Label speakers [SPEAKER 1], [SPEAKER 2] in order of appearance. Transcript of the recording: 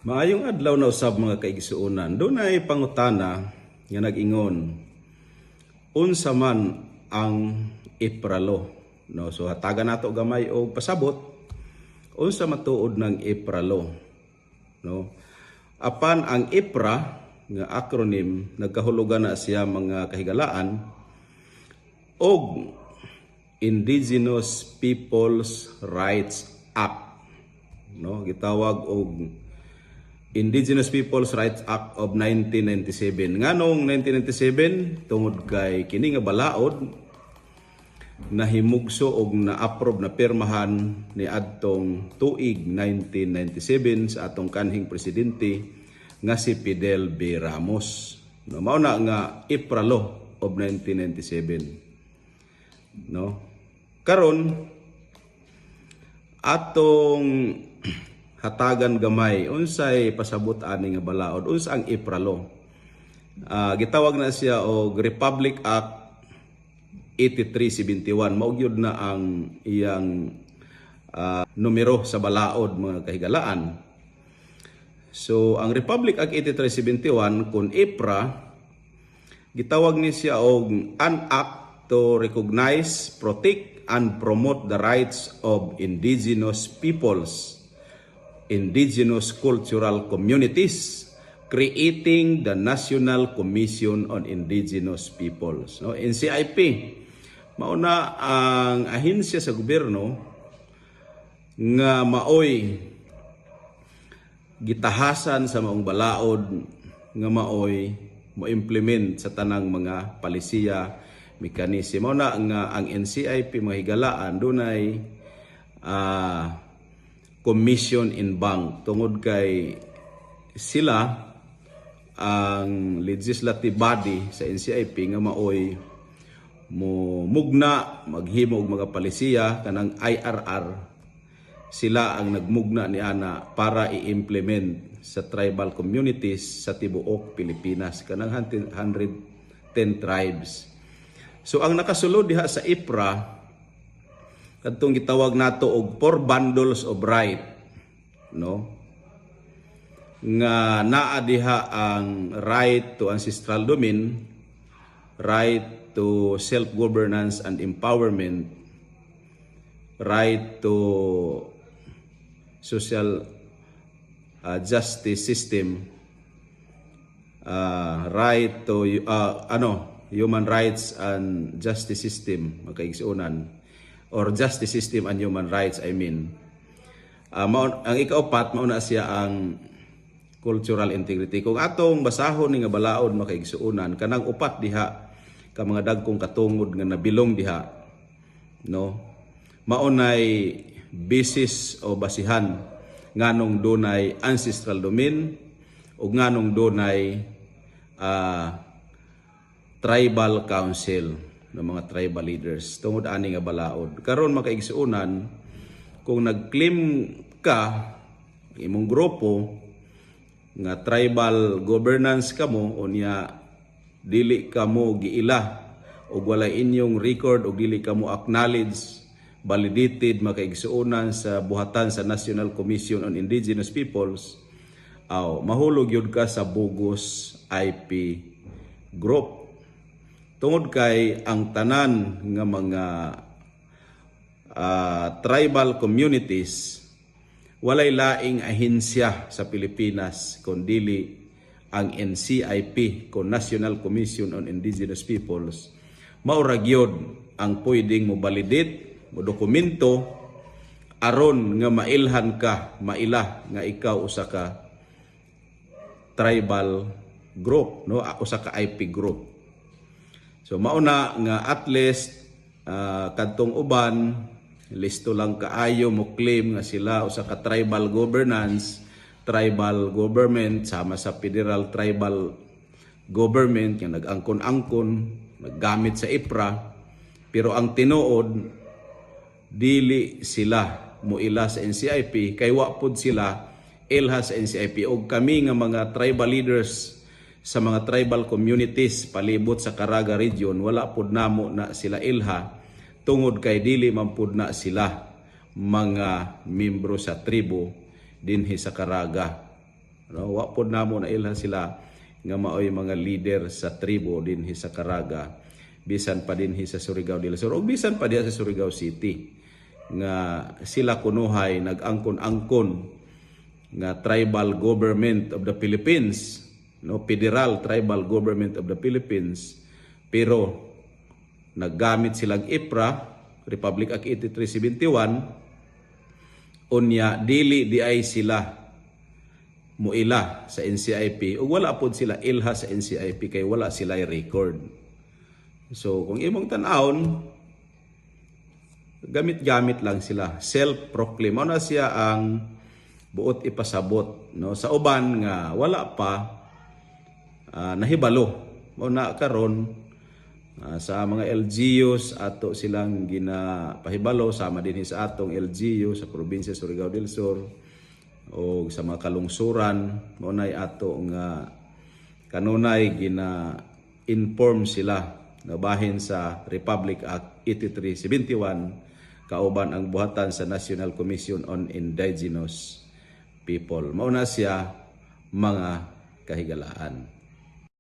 [SPEAKER 1] Maayong adlaw na usab mga kaigsuonan. Doon ay pangutana nga nag-ingon. Unsa man ang Ipralo? No, so hatagan nato gamay og pasabot. Unsa matuod ng Ipralo? No. Apan ang IPRA nga acronym nagkahulugan na siya mga kahigalaan og Indigenous Peoples Rights Act. No, gitawag og Indigenous Peoples Rights Act of 1997. Nganong 1997 tungod kay kini nga balaod nahimugso og na-approve na pirmahan ni adtong tuig 1997 sa atong kanhing presidente nga si Fidel B. Ramos. No, mao na nga IPRA Law of 1997. No? Karon atong hatagan gamay unsay pasabot ani nga balaod, unsa ang IPRA Law? Gitawag na siya og Republic Act 8371. Mao gyud na ang iyang numero sa balaod mga kahigalaan. So ang Republic Act 8371 kun IPRA gitawag ni siya og an act to recognize, protect and promote the rights of indigenous peoples, indigenous cultural communities, creating the National Commission on Indigenous Peoples. No, NCIP mauna ang ahensya sa gobyerno nga maoy gitahasan sa maong balaod nga maoy mo implement sa tanang mga palisiya, mekanismo. Mauna nga ang NCIP mga higalaan dunay commission in bank tungod kay sila ang legislative body sa NCIP nga maoy mo mugna maghimo og mga palisiya kanang IRR. Sila ang nagmugna ni ana para i-implement sa tribal communities sa tibuok Pilipinas kanang 110 tribes. So ang nakasulod diha sa IPRA kadtong gitawag nato og 4 bundles of right, no, nga naa diha ang right to ancestral domain, right to self-governance and empowerment, right to social justice system, right to human rights and justice system, makaigsuonan, or justice system and human rights, I mean. Ang ikaapat mauna siya ang cultural integrity. Kung atong basahon ni nga balaod makaigsuonan kanang upat diha ka mga dagkong katungod nga nabilong diha, no, maunay basis o basihan nganong dunay ancestral domain o nganong dunay tribal council ng mga tribal leaders tungod ani nga balaod. Karon makaigsuonan kung nag-claim ka imong grupo nga tribal governance kamo unya dili kamo giila o wala inyong record o dili kamo acknowledge, validated, makaigsuonan sa buhatan sa National Commission on Indigenous Peoples, mahulog yun ka sa bogus IP group. Tungod kay ang tanan nga mga tribal communities walay laing ahensya sa Pilipinas kundi ang NCIP ko National Commission on Indigenous Peoples. Maura gyud ang pwedeng mo validate, mo dokumento aron nga mailhan ka, maila nga ikaw usa ka tribal group, no, usa ka IP group. So mauna nga at least kadtong uban listo lang kaayo mo claim nga sila usa ka tribal governance, tribal government sama sa federal tribal government nga nag-angkon-angkon, naggamit sa IPRA, pero ang tinuod dili sila moila sa NCIP kay wa pud sila ilha sa NCIP og kami nga mga tribal leaders sa mga tribal communities palibot sa Caraga region wala pud namo na sila ilha tungod kay dili man pud na sila mga membro sa tribo dinhi sa Caraga. No, wa pod namo na ilha sila nga maoy mga leader sa tribo dinhi sa Caraga, bisan pa dinhi sa Surigao del Sur o bisan pa diha sa Surigao City, nga sila kunuhay nag-angkon-angkon nga tribal government of the Philippines, no, federal tribal government of the Philippines, pero naggamit silang IPRA, Republic Act 8371, unya dili di ay sila muila sa NCIP o wala pod sila ilha sa NCIP kay wala sila record. So kung imong tan-awon, gamit-gamit lang sila, self-proclaim. Ano siya ang buot ipasabot, no, sa uban nga wala pa nahibalo mo na karon sa mga LGUs ato silang ginapahibalo, sama din sa atong LGU sa probinsya Surigao del Sur o sa mga kalungsuran mo nay ato nga kanunay gina-inform sila na bahin sa Republic Act 8371 kauban ang buhatan sa National Commission on Indigenous People. Mauna siya mga kahigalaan.